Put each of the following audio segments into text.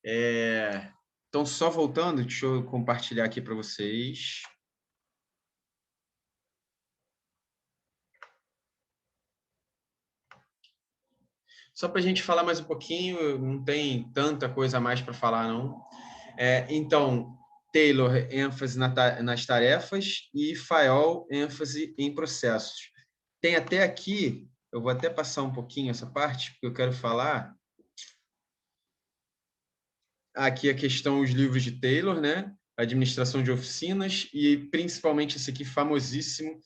Então, só voltando, deixa eu compartilhar aqui para vocês. Só para a gente falar mais um pouquinho, não tem tanta coisa a mais para falar, não. Então, Taylor, ênfase nas tarefas e Fayol, ênfase em processos. Tem até aqui, eu vou até passar um pouquinho essa parte, porque eu quero falar aqui a questão, os livros de Taylor, né? Administração de oficinas e principalmente esse aqui famosíssimo,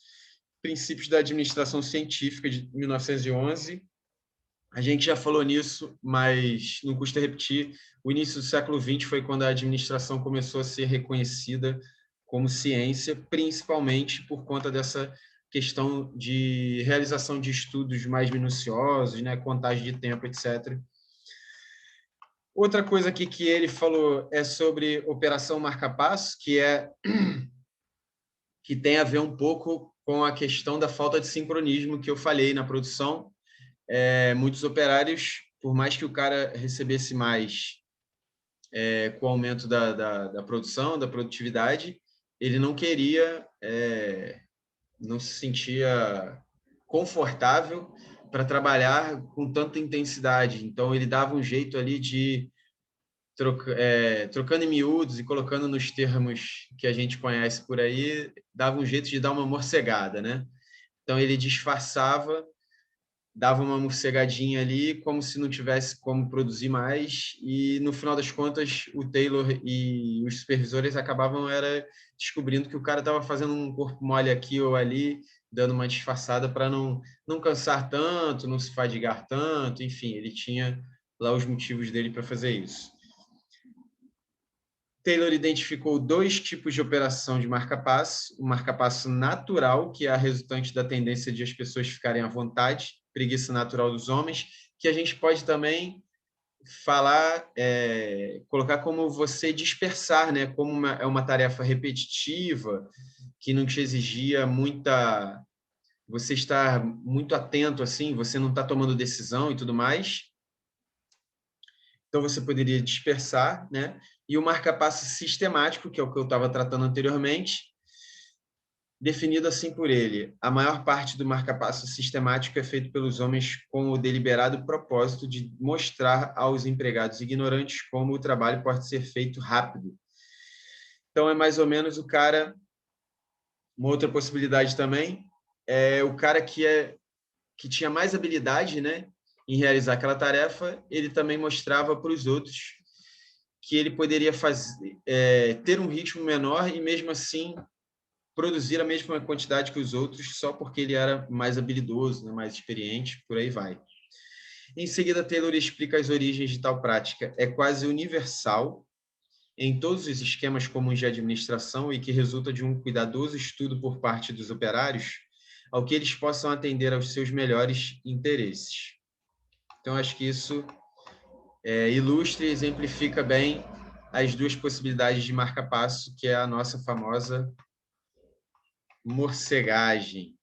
Princípios da Administração Científica, de 1911. A gente já falou nisso, mas não custa repetir. O início do século XX foi quando a administração começou a ser reconhecida como ciência, principalmente por conta dessa questão de realização de estudos mais minuciosos, né, contagem de tempo, etc. Outra coisa aqui que ele falou é sobre operação marca-passo, que tem a ver um pouco com a questão da falta de sincronismo que eu falei na produção. Muitos operários, por mais que o cara recebesse mais com o aumento da produção, da produtividade, ele não queria, não se sentia confortável para trabalhar com tanta intensidade. Então, ele dava um jeito ali de, trocando em miúdos e colocando nos termos que a gente conhece por aí, dava um jeito de dar uma morcegada, né? Então, ele disfarçava, dava uma morcegadinha ali, como se não tivesse como produzir mais, e no final das contas o Taylor e os supervisores acabavam descobrindo que o cara estava fazendo um corpo mole aqui ou ali, dando uma disfarçada para não cansar tanto, não se fadigar tanto, enfim, ele tinha lá os motivos dele para fazer isso. Taylor identificou dois tipos de operação de marca-passo: o marca-passo natural, que é a resultante da tendência de as pessoas ficarem à vontade, preguiça natural dos homens, que a gente pode também falar, colocar como você dispersar, né? Como é uma tarefa repetitiva, que não te exigia muita... Você estar muito atento, assim, você não está tomando decisão e tudo mais. Então, você poderia dispersar, né? E o marca-passo sistemático, que é o que eu estava tratando anteriormente, definido assim por ele: a maior parte do marca-passo sistemático é feito pelos homens com o deliberado propósito de mostrar aos empregados ignorantes como o trabalho pode ser feito rápido. Então, é mais ou menos o cara... Uma outra possibilidade também é o cara que tinha mais habilidade, né, em realizar aquela tarefa, ele também mostrava para os outros que ele poderia ter um ritmo menor e, mesmo assim, produzir a mesma quantidade que os outros, só porque ele era mais habilidoso, né, mais experiente, por aí vai. Em seguida, Taylor explica as origens de tal prática. É quase universal em todos os esquemas comuns de administração e que resulta de um cuidadoso estudo por parte dos operários ao que eles possam atender aos seus melhores interesses. Então, acho que isso ilustra e exemplifica bem as duas possibilidades de marca-passo, que é a nossa famosa morcegagem.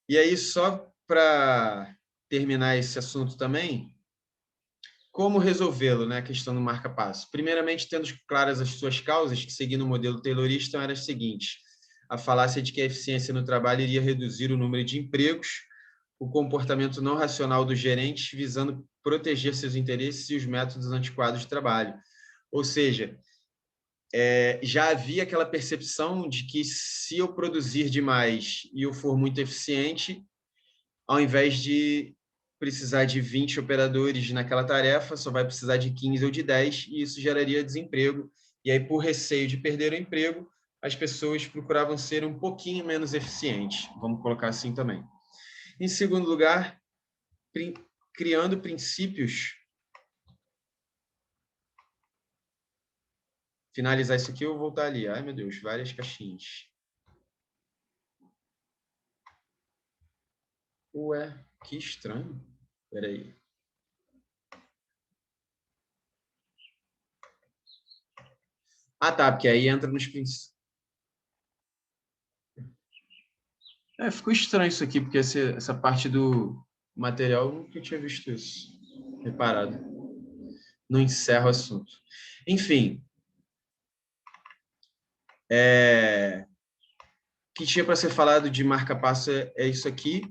E aí, só para terminar esse assunto também, como resolvê-lo, né, a questão do marca-passo? Primeiramente, tendo claras as suas causas, que seguindo o modelo taylorista eram as seguintes: a falácia de que a eficiência no trabalho iria reduzir o número de empregos, o comportamento não racional dos gerentes visando proteger seus interesses e os métodos antiquados de trabalho. Ou seja, já havia aquela percepção de que se eu produzir demais e eu for muito eficiente, ao invés de precisar de 20 operadores naquela tarefa, só vai precisar de 15 ou de 10, e isso geraria desemprego. E aí, por receio de perder o emprego, as pessoas procuravam ser um pouquinho menos eficientes, vamos colocar assim também. Em segundo lugar, criando princípios... Finalizar isso aqui, eu vou voltar ali. Ai, meu Deus, várias caixinhas. Ué, que estranho. Espera aí. Ah, tá, porque aí entra nos princípios. Ficou estranho isso aqui, porque essa parte do material, eu nunca tinha visto isso. Reparado. Não encerra o assunto. Enfim, o que tinha para ser falado de marca-passo é isso aqui.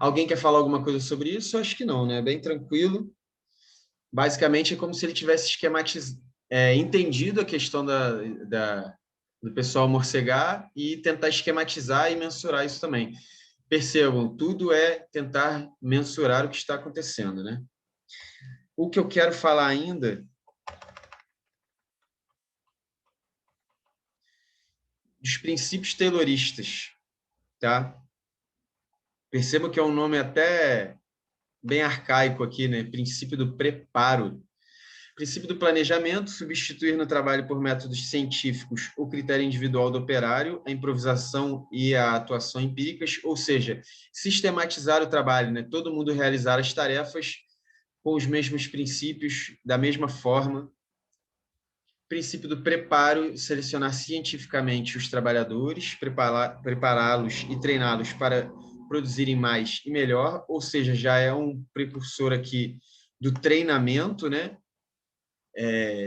Alguém quer falar alguma coisa sobre isso? Acho que não, né? Bem tranquilo. Basicamente, é como se ele tivesse entendido a questão do pessoal morcegar e tentar esquematizar e mensurar isso também. Percebam, tudo é tentar mensurar o que está acontecendo, né? O que eu quero falar ainda dos princípios tayloristas, tá? Perceba que é um nome até bem arcaico aqui, né? Princípio do preparo. Princípio do planejamento, substituir no trabalho por métodos científicos o critério individual do operário, a improvisação e a atuação empíricas, ou seja, sistematizar o trabalho, né? Todo mundo realizar as tarefas com os mesmos princípios, da mesma forma. Princípio do preparo, selecionar cientificamente os trabalhadores, prepará-los e treiná-los para produzirem mais e melhor, ou seja, já é um precursor aqui do treinamento, né?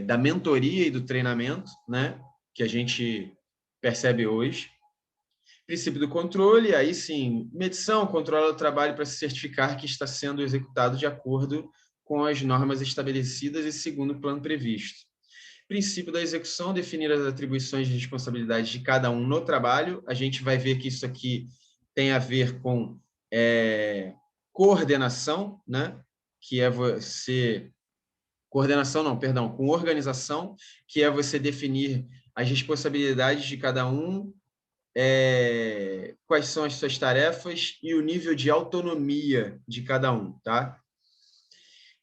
Da mentoria e do treinamento, né? Que a gente percebe hoje. Princípio do controle, aí sim, medição, controla o trabalho para se certificar que está sendo executado de acordo com as normas estabelecidas e segundo o plano previsto. Princípio da execução, definir as atribuições e responsabilidades de cada um no trabalho. A gente vai ver que isso aqui tem a ver com coordenação, né? Que é você... Coordenação não, perdão, com organização, que é você definir as responsabilidades de cada um, quais são as suas tarefas e o nível de autonomia de cada um, tá?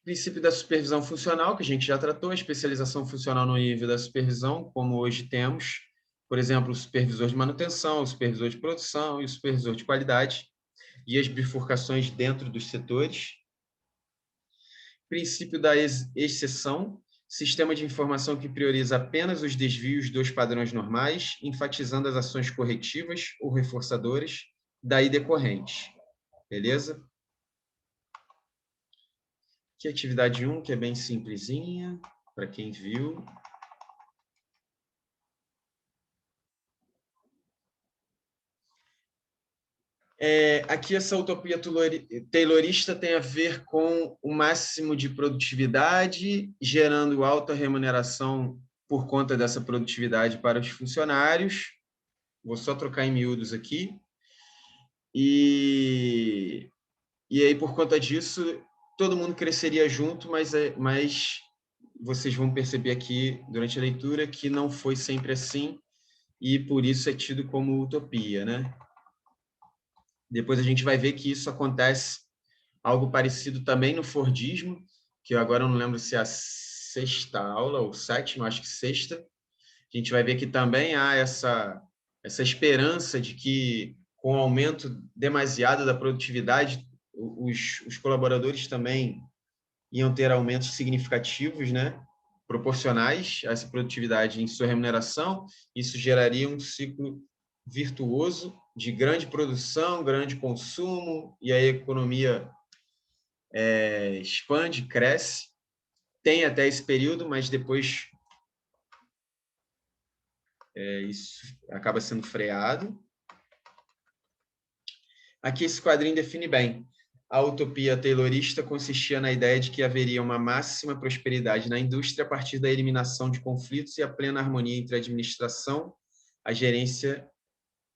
Princípio da supervisão funcional, que a gente já tratou, a especialização funcional no nível da supervisão, como hoje temos, por exemplo, o supervisor de manutenção, o supervisor de produção e o supervisor de qualidade, e as bifurcações dentro dos setores. Princípio da exceção, sistema de informação que prioriza apenas os desvios dos padrões normais, enfatizando as ações corretivas ou reforçadoras daí decorrentes. Beleza? Aqui a atividade 1, que é bem simplesinha, para quem viu. Aqui essa utopia taylorista tem a ver com o máximo de produtividade, gerando alta remuneração por conta dessa produtividade para os funcionários. Vou só trocar em miúdos aqui. E aí, por conta disso, todo mundo cresceria junto, mas vocês vão perceber aqui, durante a leitura, que não foi sempre assim, e por isso é tido como utopia, né? Depois a gente vai ver que isso acontece algo parecido também no Fordismo, que eu agora não lembro se é a sexta aula ou sétima, acho que sexta. A gente vai ver que também há essa esperança de que, com o aumento demasiado da produtividade, os colaboradores também iam ter aumentos significativos, né? Proporcionais a essa produtividade em sua remuneração. Isso geraria um ciclo virtuoso de grande produção, grande consumo, e a economia expande, cresce. Tem até esse período, mas depois isso acaba sendo freado. Aqui esse quadrinho define bem. A utopia taylorista consistia na ideia de que haveria uma máxima prosperidade na indústria a partir da eliminação de conflitos e a plena harmonia entre a administração, a gerência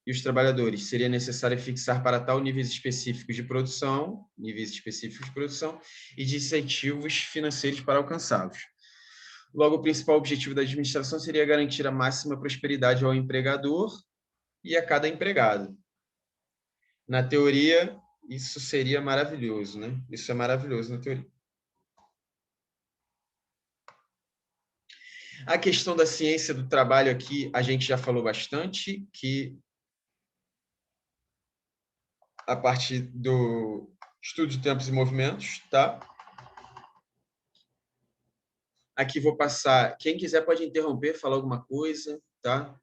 e os trabalhadores. Seria necessário fixar para tal níveis específicos de produção e de incentivos financeiros para alcançá-los. Logo, o principal objetivo da administração seria garantir a máxima prosperidade ao empregador e a cada empregado. Na teoria, isso seria maravilhoso, né? Isso é maravilhoso na teoria. A questão da ciência do trabalho aqui, a gente já falou bastante, que a partir do estudo de tempos e movimentos, tá? Aqui vou passar, quem quiser pode interromper, falar alguma coisa, tá?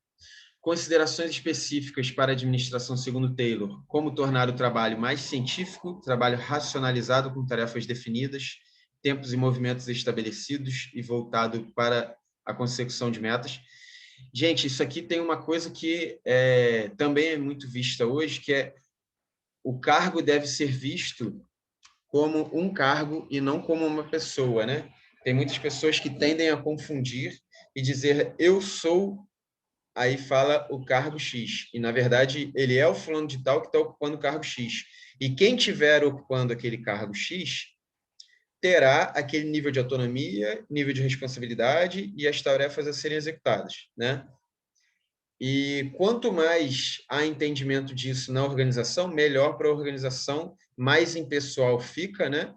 Considerações específicas para a administração segundo Taylor: como tornar o trabalho mais científico, trabalho racionalizado com tarefas definidas, tempos e movimentos estabelecidos e voltado para a consecução de metas. Gente, isso aqui tem uma coisa que também é muito vista hoje, que é o cargo deve ser visto como um cargo e não como uma pessoa, né? Tem muitas pessoas que tendem a confundir e dizer eu sou, aí fala o cargo X, e na verdade ele é o fulano de tal que está ocupando o cargo X. E quem estiver ocupando aquele cargo X terá aquele nível de autonomia, nível de responsabilidade e as tarefas a serem executadas, né? E quanto mais há entendimento disso na organização, melhor para a organização, mais impessoal fica, né?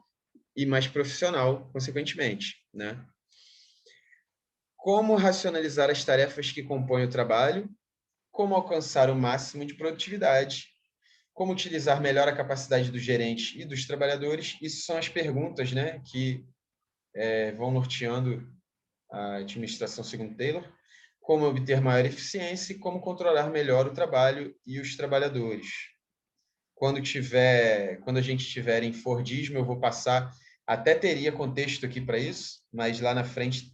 E mais profissional, consequentemente, né? Como racionalizar as tarefas que compõem o trabalho, como alcançar o máximo de produtividade, como utilizar melhor a capacidade do gerente e dos trabalhadores. Isso são as perguntas, né, que vão norteando a administração segundo Taylor. Como obter maior eficiência e como controlar melhor o trabalho e os trabalhadores. Quando a gente tiver em Fordismo, eu vou passar, até teria contexto aqui para isso, mas lá na frente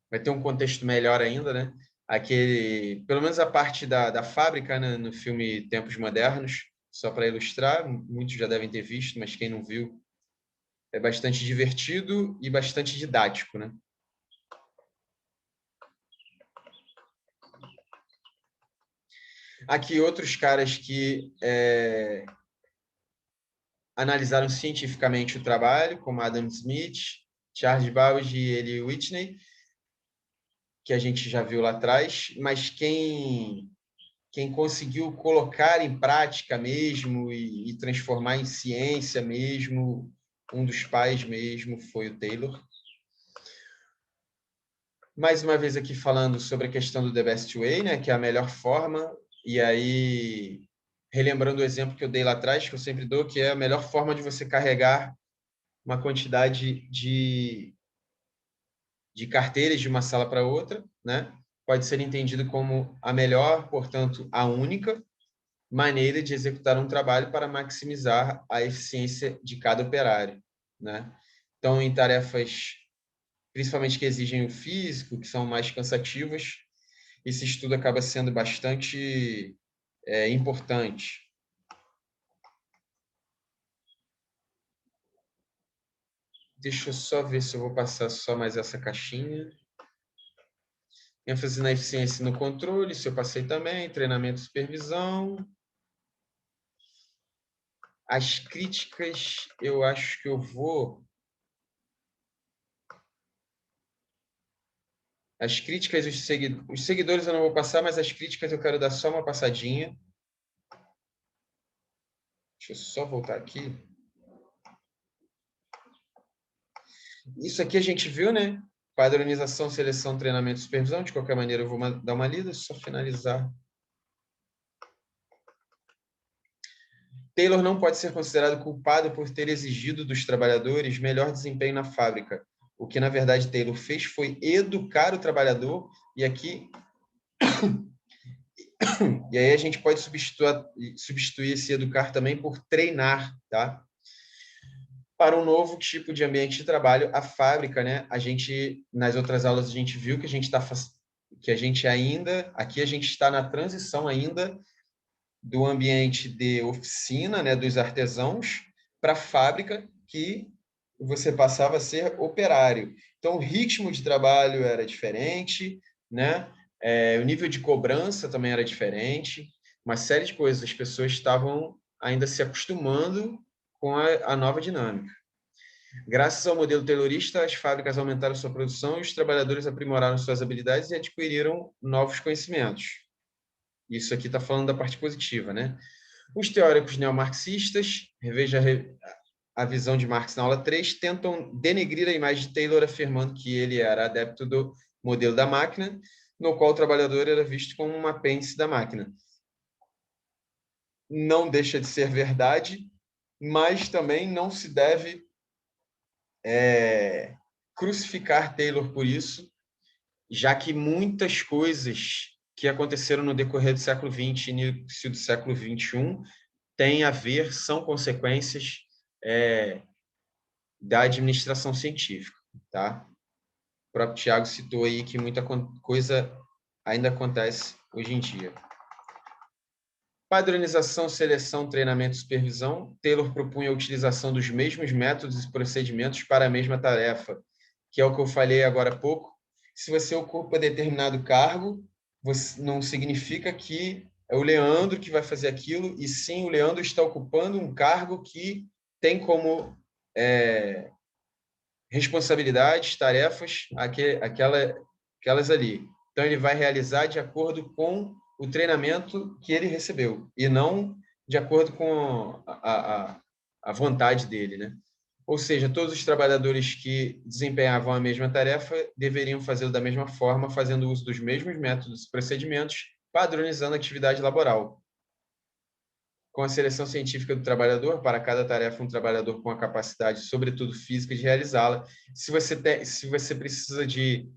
vai ter um contexto melhor ainda, né? Pelo menos a parte da fábrica, né, no filme Tempos Modernos, só para ilustrar, muitos já devem ter visto, mas quem não viu, é bastante divertido e bastante didático, né? Aqui outros caras que analisaram cientificamente o trabalho, como Adam Smith, Charles Babbage e Eli Whitney, que a gente já viu lá atrás, mas quem conseguiu colocar em prática mesmo e transformar em ciência mesmo, um dos pais mesmo, foi o Taylor. Mais uma vez aqui falando sobre a questão do The Best Way, né, que é a melhor forma, e aí relembrando o exemplo que eu dei lá atrás, que eu sempre dou, que é a melhor forma de você carregar uma quantidade de carteiras de uma sala para outra, né? Pode ser entendido como a melhor, portanto, a única maneira de executar um trabalho para maximizar a eficiência de cada operário, né? Então, em tarefas, principalmente que exigem o físico, que são mais cansativas, esse estudo acaba sendo bastante importante. Deixa eu só ver se eu vou passar só mais essa caixinha. ênfase na eficiência e no controle, se eu passei também, treinamento e supervisão. As críticas, eu acho que eu vou... As críticas, os seguidores eu não vou passar, mas as críticas eu quero dar só uma passadinha. Deixa eu só voltar aqui. Isso aqui a gente viu, né? Padronização, seleção, treinamento e supervisão. De qualquer maneira, eu vou dar uma lida, só finalizar. Taylor não pode ser considerado culpado por ter exigido dos trabalhadores melhor desempenho na fábrica. O que, na verdade, Taylor fez foi educar o trabalhador, e aqui... E aí a gente pode substituir esse educar também por treinar, tá? Para um novo tipo de ambiente de trabalho, a fábrica, né? A gente, nas outras aulas, a gente viu que aqui a gente está na transição ainda do ambiente de oficina, né, dos artesãos, para a fábrica, que você passava a ser operário. Então, o ritmo de trabalho era diferente, né? O nível de cobrança também era diferente, uma série de coisas. As pessoas estavam ainda se acostumando com a nova dinâmica. Graças ao modelo taylorista, as fábricas aumentaram sua produção e os trabalhadores aprimoraram suas habilidades e adquiriram novos conhecimentos. Isso aqui está falando da parte positiva, né? Os teóricos neomarxistas, reveja a visão de Marx na aula 3, tentam denegrir a imagem de Taylor, afirmando que ele era adepto do modelo da máquina, no qual o trabalhador era visto como um apêndice da máquina. Não deixa de ser verdade, mas também não se deve crucificar Taylor por isso, já que muitas coisas que aconteceram no decorrer do século XX e início do século XXI têm a ver, são consequências da administração científica, tá? O próprio Tiago citou aí que muita coisa ainda acontece hoje em dia. Padronização, seleção, treinamento e supervisão. Taylor propunha a utilização dos mesmos métodos e procedimentos para a mesma tarefa, que é o que eu falei agora há pouco. Se você ocupa determinado cargo, não significa que é o Leandro que vai fazer aquilo, e sim o Leandro está ocupando um cargo que tem como responsabilidades, tarefas, aquelas ali. Então, ele vai realizar de acordo com o treinamento que ele recebeu, e não de acordo com a vontade dele, né? Ou seja, todos os trabalhadores que desempenhavam a mesma tarefa deveriam fazê-lo da mesma forma, fazendo uso dos mesmos métodos e procedimentos, padronizando a atividade laboral. Com a seleção científica do trabalhador, para cada tarefa, um trabalhador com a capacidade, sobretudo física, de realizá-la. Se você precisa de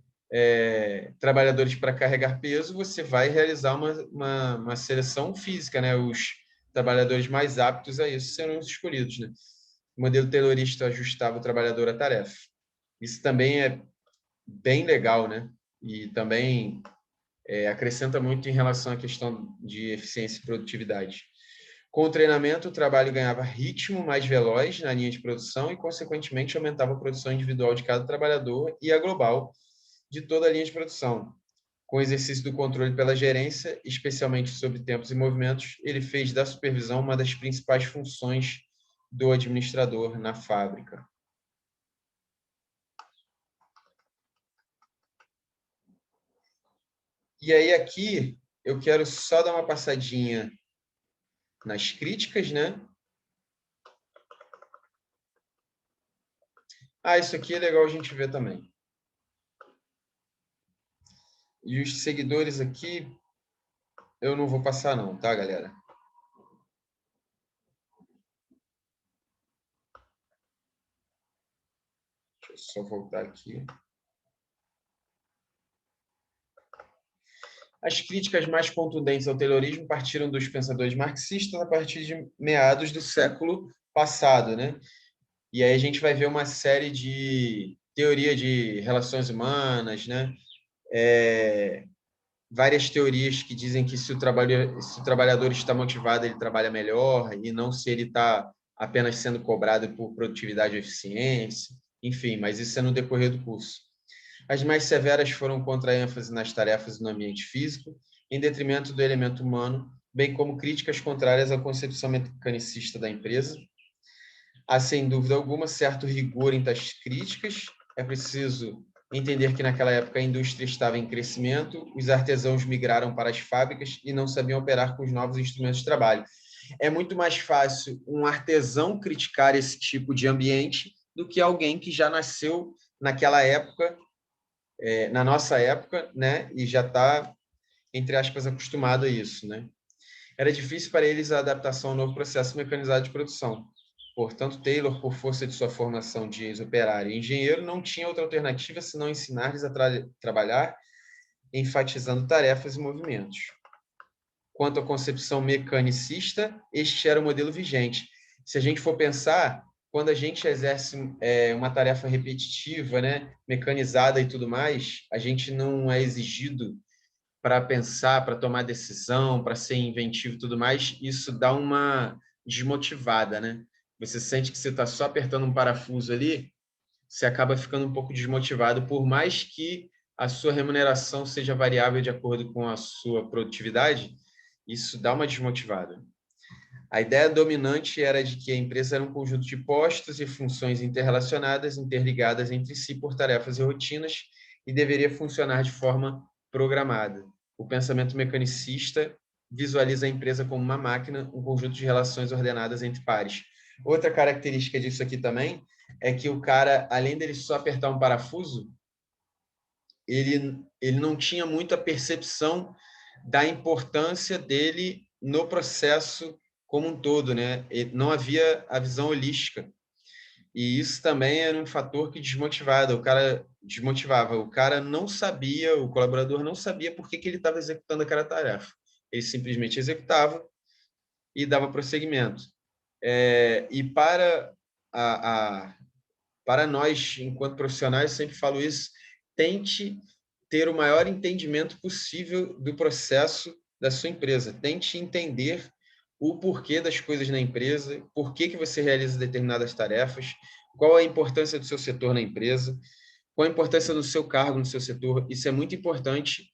trabalhadores para carregar peso, você vai realizar uma seleção física, né? Os trabalhadores mais aptos a isso serão os escolhidos, né? O modelo taylorista ajustava o trabalhador à tarefa. Isso também é bem legal, né? E também acrescenta muito em relação à questão de eficiência e produtividade. Com o treinamento, o trabalho ganhava ritmo mais veloz na linha de produção e, consequentemente, aumentava a produção individual de cada trabalhador e a global de toda a linha de produção. Com o exercício do controle pela gerência, especialmente sobre tempos e movimentos, ele fez da supervisão uma das principais funções do administrador na fábrica. E aí aqui eu quero só dar uma passadinha nas críticas, né? Isso aqui é legal a gente ver também. E os seguidores aqui, eu não vou passar não, tá, galera? Deixa eu só voltar aqui. As críticas mais contundentes ao Taylorismo partiram dos pensadores marxistas a partir de meados do século passado, né? E aí a gente vai ver uma série de teoria de relações humanas, né? Várias teorias que dizem que se o trabalhador está motivado, ele trabalha melhor, e não se ele está apenas sendo cobrado por produtividade ou eficiência, enfim, mas isso é no decorrer do curso. As mais severas foram contra a ênfase nas tarefas no ambiente físico, em detrimento do elemento humano, bem como críticas contrárias à concepção mecanicista da empresa. Há, sem dúvida alguma, certo rigor em tais críticas. É preciso entender que naquela época a indústria estava em crescimento, os artesãos migraram para as fábricas e não sabiam operar com os novos instrumentos de trabalho. É muito mais fácil um artesão criticar esse tipo de ambiente do que alguém que já nasceu naquela época, na nossa época, né, e já está, entre aspas, acostumado a isso, né? Era difícil para eles a adaptação ao novo processo mecanizado de produção. Portanto, Taylor, por força de sua formação de ex-operário e engenheiro, não tinha outra alternativa senão ensinar-lhes a trabalhar, enfatizando tarefas e movimentos. Quanto à concepção mecanicista, este era o modelo vigente. Se a gente for pensar, quando a gente exerce uma tarefa repetitiva, né, mecanizada e tudo mais, a gente não é exigido para pensar, para tomar decisão, para ser inventivo e tudo mais. Isso dá uma desmotivada, né? Você sente que você está só apertando um parafuso ali, você acaba ficando um pouco desmotivado, por mais que a sua remuneração seja variável de acordo com a sua produtividade, isso dá uma desmotivada. A ideia dominante era de que a empresa era um conjunto de postos e funções interrelacionadas, interligadas entre si por tarefas e rotinas, e deveria funcionar de forma programada. O pensamento mecanicista visualiza a empresa como uma máquina, um conjunto de relações ordenadas entre pares. Outra característica disso aqui também é que o cara, além dele só apertar um parafuso, ele não tinha muita percepção da importância dele no processo como um todo, né? Não havia a visão holística. E isso também era um fator que desmotivava. O cara desmotivava. O cara não sabia, o colaborador não sabia por que ele estava executando aquela tarefa. Ele simplesmente executava e dava prosseguimento. E para nós, enquanto profissionais, sempre falo isso, tente ter o maior entendimento possível do processo da sua empresa. Tente entender o porquê das coisas na empresa, por que você realiza determinadas tarefas, qual a importância do seu setor na empresa, qual a importância do seu cargo no seu setor. Isso é muito importante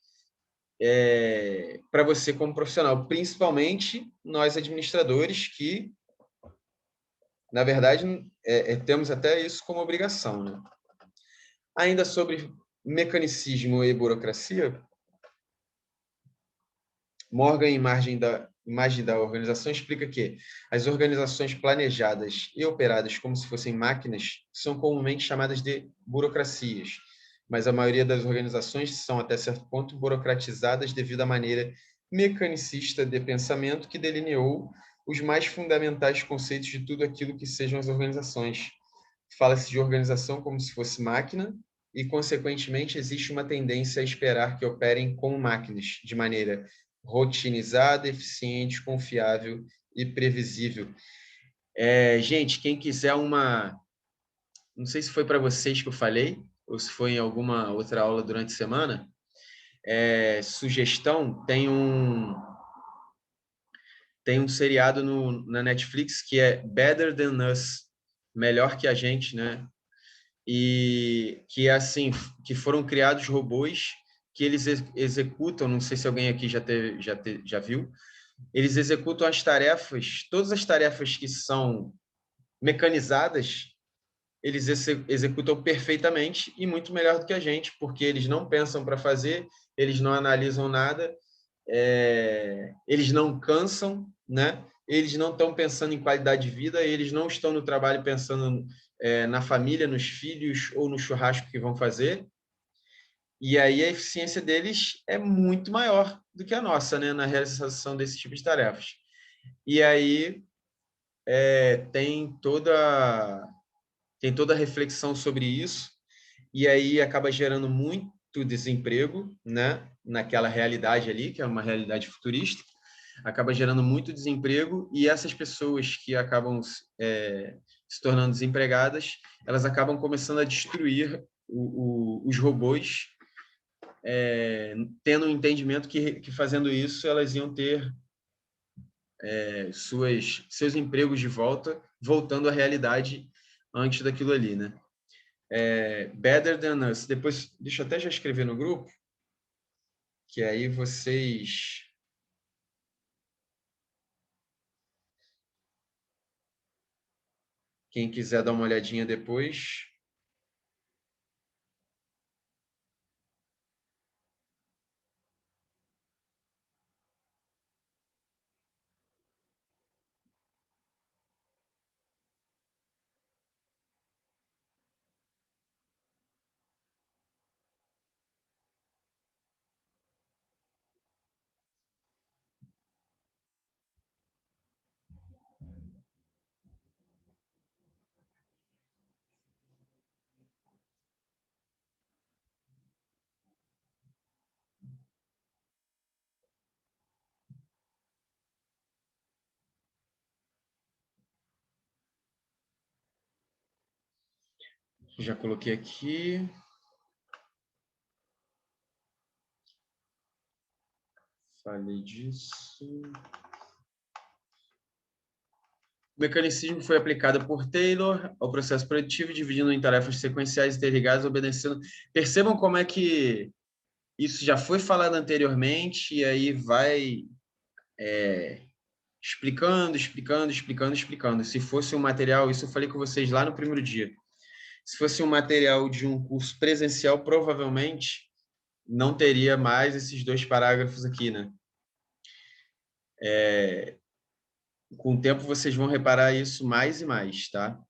para você como profissional, principalmente nós administradores que, na verdade, temos até isso como obrigação, né? Ainda sobre mecanicismo e burocracia, Morgan, imagem da organização, explica que as organizações planejadas e operadas como se fossem máquinas são comumente chamadas de burocracias, mas a maioria das organizações são, até certo ponto, burocratizadas devido à maneira mecanicista de pensamento que delineou os mais fundamentais conceitos de tudo aquilo que sejam as organizações. Fala-se de organização como se fosse máquina e, consequentemente, existe uma tendência a esperar que operem como máquinas, de maneira rotinizada, eficiente, confiável e previsível. Gente, quem quiser uma... Não sei se foi para vocês que eu falei, ou se foi em alguma outra aula durante a semana. Sugestão, tem um seriado na Netflix que é Better Than Us, melhor que a gente, né? E que é assim, que foram criados robôs que eles executam, não sei se alguém aqui já viu, eles executam as tarefas, todas as tarefas que são mecanizadas, eles executam perfeitamente e muito melhor do que a gente, porque eles não pensam para fazer, eles não analisam nada, eles não cansam, né? Eles não estão pensando em qualidade de vida, eles não estão no trabalho pensando na família, nos filhos ou no churrasco que vão fazer. E aí a eficiência deles é muito maior do que a nossa, né, na realização desse tipo de tarefas. E aí tem toda a reflexão sobre isso, e aí acaba gerando muito desemprego, né, naquela realidade ali, que é uma realidade futurista, acaba gerando muito desemprego, e essas pessoas que acabam se tornando desempregadas, elas acabam começando a destruir os robôs, tendo um entendimento que fazendo isso elas iam ter seus empregos de volta, voltando à realidade antes daquilo ali, né? Better Than Us. Depois, deixa eu até já escrever no grupo, que aí vocês... Quem quiser dar uma olhadinha depois... Já coloquei aqui. Falei disso. O mecanicismo foi aplicado por Taylor ao processo produtivo, dividindo em tarefas sequenciais interligadas, obedecendo. Percebam como é que isso já foi falado anteriormente, e aí vai explicando. Se fosse um material, isso eu falei com vocês lá no primeiro dia. Se fosse um material de um curso presencial, provavelmente não teria mais esses 2 parágrafos aqui, né? Com o tempo, vocês vão reparar isso mais e mais, tá?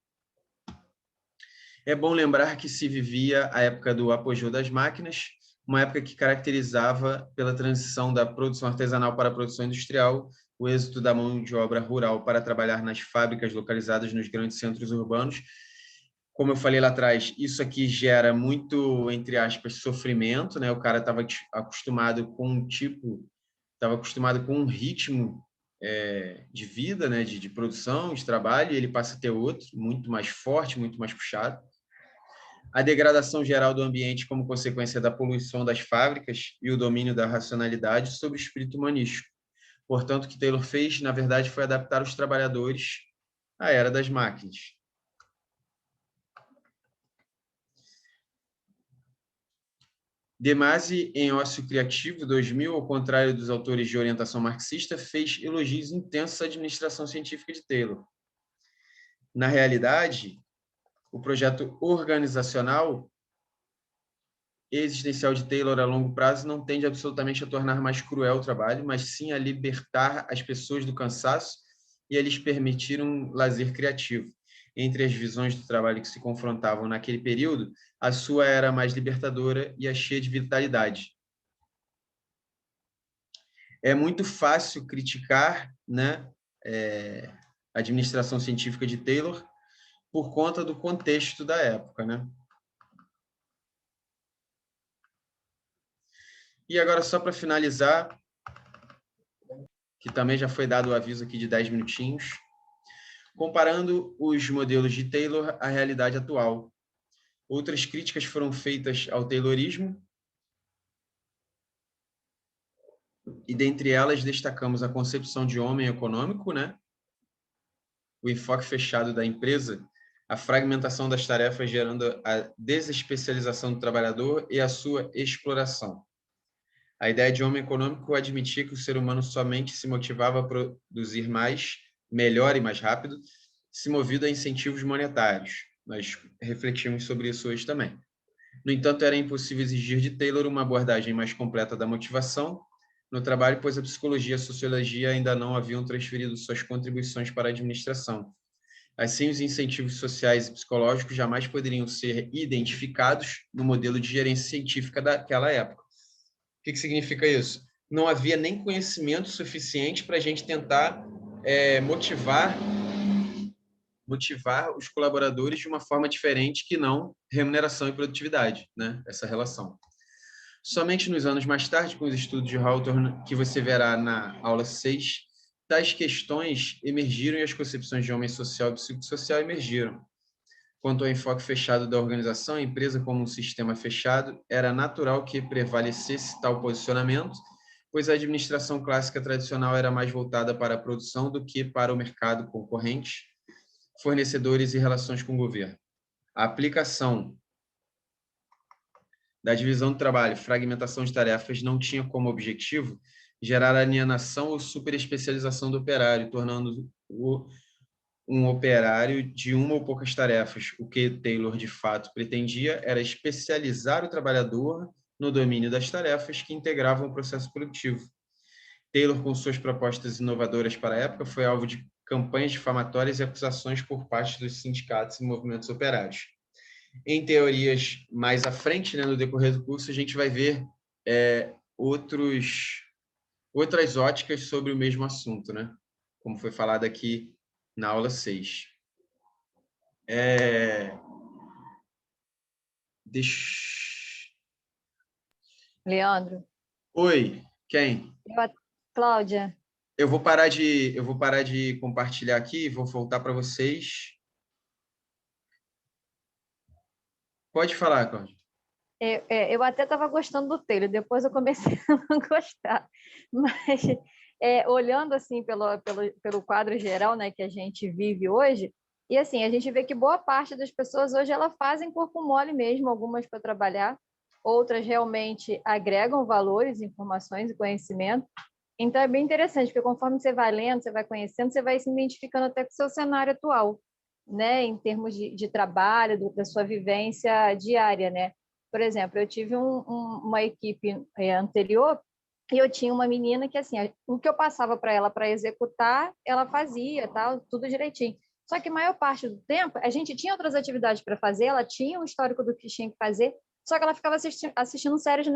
É bom lembrar que se vivia a época do apogeu das máquinas, uma época que caracterizava pela transição da produção artesanal para a produção industrial, o êxito da mão de obra rural para trabalhar nas fábricas localizadas nos grandes centros urbanos. Como eu falei lá atrás, isso aqui gera muito, entre aspas, sofrimento, né? O cara estava acostumado com estava acostumado com um ritmo de vida, né? De produção, de trabalho, e ele passa a ter outro, muito mais forte, muito mais puxado. A degradação geral do ambiente como consequência da poluição das fábricas e o domínio da racionalidade sobre o espírito humanístico. Portanto, o que Taylor fez, na verdade, foi adaptar os trabalhadores à era das máquinas. De Masi, em Ócio Criativo, 2000, ao contrário dos autores de orientação marxista, fez elogios intensos à administração científica de Taylor. Na realidade, o projeto organizacional existencial de Taylor a longo prazo não tende absolutamente a tornar mais cruel o trabalho, mas sim a libertar as pessoas do cansaço e a lhes permitir um lazer criativo. Entre as visões do trabalho que se confrontavam naquele período, a sua era mais libertadora e a cheia de vitalidade. É muito fácil criticar, né, a administração científica de Taylor por conta do contexto da época, né? E agora, só para finalizar, que também já foi dado o aviso aqui de 10 minutinhos, comparando os modelos de Taylor à realidade atual. Outras críticas foram feitas ao Taylorismo, e dentre elas destacamos a concepção de homem econômico, né? O enfoque fechado da empresa, a fragmentação das tarefas gerando a desespecialização do trabalhador e a sua exploração. A ideia de homem econômico admitia que o ser humano somente se motivava a produzir mais, melhor e mais rápido, se movido a incentivos monetários. Nós refletimos sobre isso hoje também. No entanto, era impossível exigir de Taylor uma abordagem mais completa da motivação no trabalho, pois a psicologia e a sociologia ainda não haviam transferido suas contribuições para a administração. Assim, os incentivos sociais e psicológicos jamais poderiam ser identificados no modelo de gerência científica daquela época. O que significa isso? Não havia nem conhecimento suficiente para a gente tentar motivar os colaboradores de uma forma diferente que não remuneração e produtividade, né? Essa relação. Somente nos anos mais tarde, com os estudos de Hawthorne, que você verá na aula 6, tais questões emergiram e as concepções de homem social e psicossocial emergiram. Quanto ao enfoque fechado da organização, a empresa como um sistema fechado, era natural que prevalecesse tal posicionamento, pois a administração clássica tradicional era mais voltada para a produção do que para o mercado concorrente, fornecedores e relações com o governo. A aplicação da divisão do trabalho, fragmentação de tarefas, não tinha como objetivo gerar alienação ou superespecialização do operário, tornando-o um operário de uma ou poucas tarefas. O que Taylor, de fato, pretendia era especializar o trabalhador no domínio das tarefas que integravam o processo produtivo. Taylor, com suas propostas inovadoras para a época, foi alvo de campanhas difamatórias e acusações por parte dos sindicatos e movimentos operários. Em teorias mais à frente, né, no decorrer do curso, a gente vai ver outras óticas sobre o mesmo assunto, né? Como foi falado aqui na aula 6. Leandro. Oi, quem? Cláudia. Eu vou parar de compartilhar aqui, vou voltar para vocês. Pode falar, Cláudia. Eu até estava gostando do Taylor, depois eu comecei a não gostar. Mas, olhando assim pelo quadro geral, né, que a gente vive hoje, e assim, a gente vê que boa parte das pessoas hoje elas fazem corpo mole mesmo, algumas para trabalhar, outras realmente agregam valores, informações e conhecimento. Então, é bem interessante, porque conforme você vai lendo, você vai conhecendo, você vai se identificando até com o seu cenário atual, né, em termos de trabalho, da sua vivência diária, né? Por exemplo, eu tive uma equipe anterior e eu tinha uma menina que, assim, o que eu passava para ela para executar, ela fazia, tal, tudo direitinho. Só que a maior parte do tempo, a gente tinha outras atividades para fazer, ela tinha um histórico do que tinha que fazer, só que ela ficava assistindo séries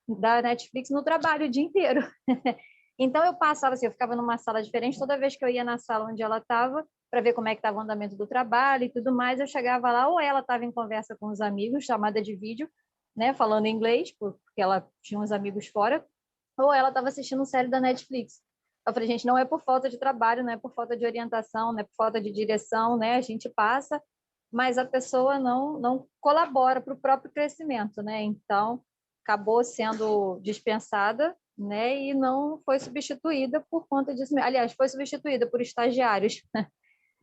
da Netflix no trabalho o dia inteiro. Então, eu passava assim, eu ficava numa sala diferente, toda vez que eu ia na sala onde ela estava, para ver como é que estava o andamento do trabalho e tudo mais. Eu chegava lá, ou ela estava em conversa com os amigos, chamada de vídeo, né, falando inglês, porque ela tinha uns amigos fora, ou ela estava assistindo série da Netflix. Eu falei, gente, não é por falta de trabalho, não é por falta de orientação, não é por falta de direção, né? A gente passa, mas a pessoa não colabora para o próprio crescimento, né? Então, acabou sendo dispensada, né? E não foi substituída por conta disso. Aliás, foi substituída por estagiários.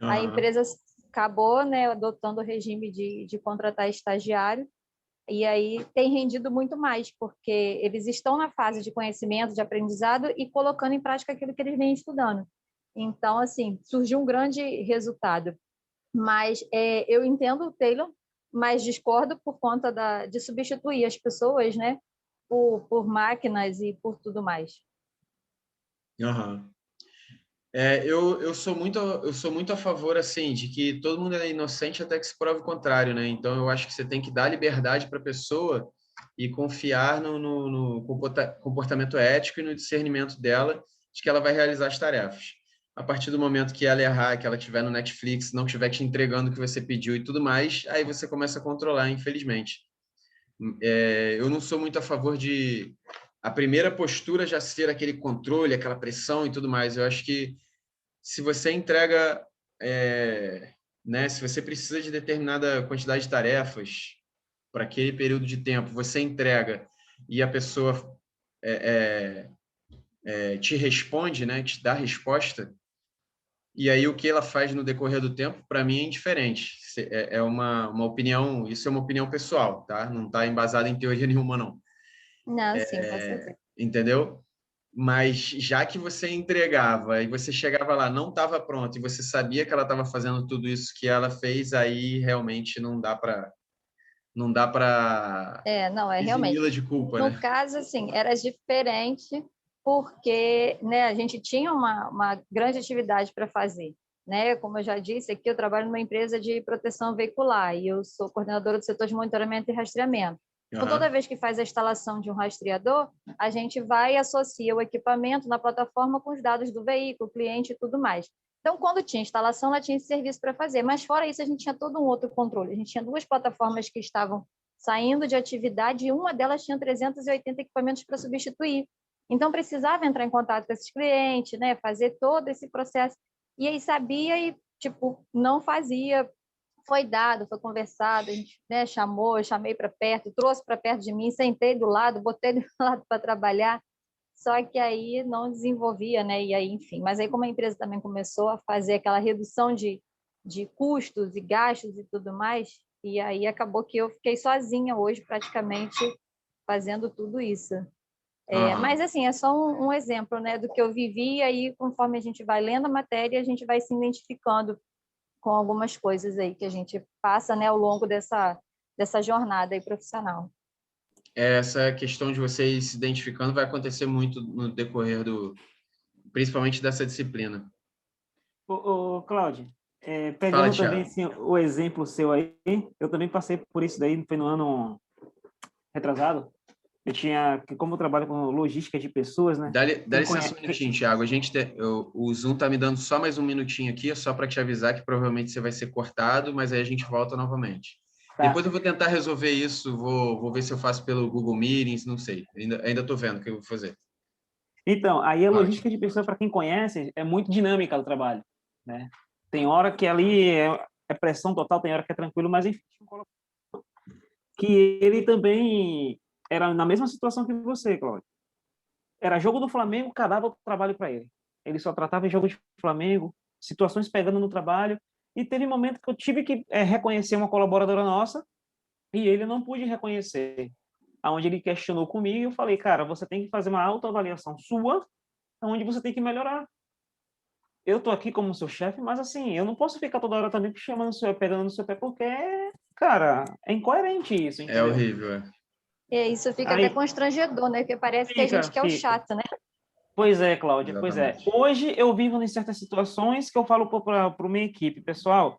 A Aham. empresa acabou, né, adotando o regime de contratar estagiário, e aí tem rendido muito mais, porque eles estão na fase de conhecimento, de aprendizado e colocando em prática aquilo que eles vêm estudando. Então, assim, surgiu um grande resultado. Mas eu entendo o Taylor, mas discordo por conta de substituir as pessoas, né, por máquinas e por tudo mais. Aham. Eu sou muito a favor, assim, de que todo mundo é inocente até que se prove o contrário, né? Então, eu acho que você tem que dar liberdade para a pessoa e confiar no comportamento ético e no discernimento dela de que ela vai realizar as tarefas. A partir do momento que ela errar, que ela estiver no Netflix, não estiver te entregando o que você pediu e tudo mais, aí você começa a controlar, infelizmente. Eu não sou muito a favor de a primeira postura já ser aquele controle, aquela pressão e tudo mais. Eu acho que se você entrega, né, se você precisa de determinada quantidade de tarefas para aquele período de tempo, você entrega e a pessoa te responde, né, te dá resposta, e aí o que ela faz no decorrer do tempo, para mim é indiferente. É uma opinião, isso é uma opinião pessoal, tá? Não está embasada em teoria nenhuma, não. Não, sim, com certeza. Entendeu? Mas já que você entregava e você chegava lá, não estava pronto, e você sabia que ela estava fazendo tudo isso que ela fez, aí realmente não dá para Não, realmente. eximi-la de culpa, No né? caso, assim, era diferente porque, né, a gente tinha uma grande atividade para fazer, né? Como eu já disse, aqui eu trabalho numa empresa de proteção veicular e eu sou coordenadora do setor de monitoramento e rastreamento. Então, toda Aham, vez que faz a instalação de um rastreador, a gente vai e associa o equipamento na plataforma com os dados do veículo, cliente e tudo mais. Então, quando tinha instalação, ela tinha esse serviço para fazer, mas fora isso, a gente tinha todo um outro controle. A gente tinha duas plataformas que estavam saindo de atividade e uma delas tinha 380 equipamentos para substituir. Então, precisava entrar em contato com esses clientes, né, fazer todo esse processo. E aí sabia e, tipo, não fazia. Foi dado, foi conversado, a gente, né, chamou, eu chamei para perto, trouxe para perto de mim, sentei do lado, botei do lado para trabalhar. Só que aí não desenvolvia, né? E aí, enfim. Mas aí, como a empresa também começou a fazer aquela redução de custos e gastos e tudo mais, e aí acabou que eu fiquei sozinha hoje, praticamente, fazendo tudo isso. Mas, aham. assim, é só um exemplo, né, do que eu vivi, e aí, conforme a gente vai lendo a matéria, a gente vai se identificando com algumas coisas aí que a gente passa, né, ao longo dessa jornada aí profissional. Essa questão de vocês se identificando vai acontecer muito no decorrer principalmente dessa disciplina. Cláudio, Fala, pegando também Thiago. assim, o exemplo seu aí, eu também passei por isso daí, foi no ano retrasado. Eu tinha, como eu trabalho com logística de pessoas, né? Dá Quem licença conhece, um minutinho, Thiago. O Zoom tá me dando só mais um minutinho aqui, só para te avisar que provavelmente você vai ser cortado, mas aí a gente volta novamente. tá? Depois eu vou tentar resolver isso, vou ver se eu faço pelo Google Meetings, não sei. Ainda tô vendo o que eu vou fazer. Então, aí a Fala, logística Thiago. de pessoas, para quem conhece, é muito dinâmica do trabalho, né? Tem hora que ali é pressão total, tem hora que é tranquilo, mas enfim, que ele também era na mesma situação que você, Cláudio. Era jogo do Flamengo, cada o trabalho para ele. Ele só tratava em jogo de Flamengo, situações pegando no trabalho, e teve momento que eu tive que reconhecer uma colaboradora nossa e ele não pude reconhecer. Aonde ele questionou comigo e eu falei, cara, você tem que fazer uma autoavaliação sua, onde você tem que melhorar. Eu tô aqui como seu chefe, mas assim, eu não posso ficar toda hora também chamando o seu, pegando no seu pé, porque, cara, é incoerente isso, É entendeu? horrível, é. Isso fica até Aí constrangedor, né? Porque parece que a gente quer o fica. chato, né? Pois é, Cláudia, pois é. Exatamente. Hoje eu vivo em certas situações que eu falo para a minha equipe, pessoal,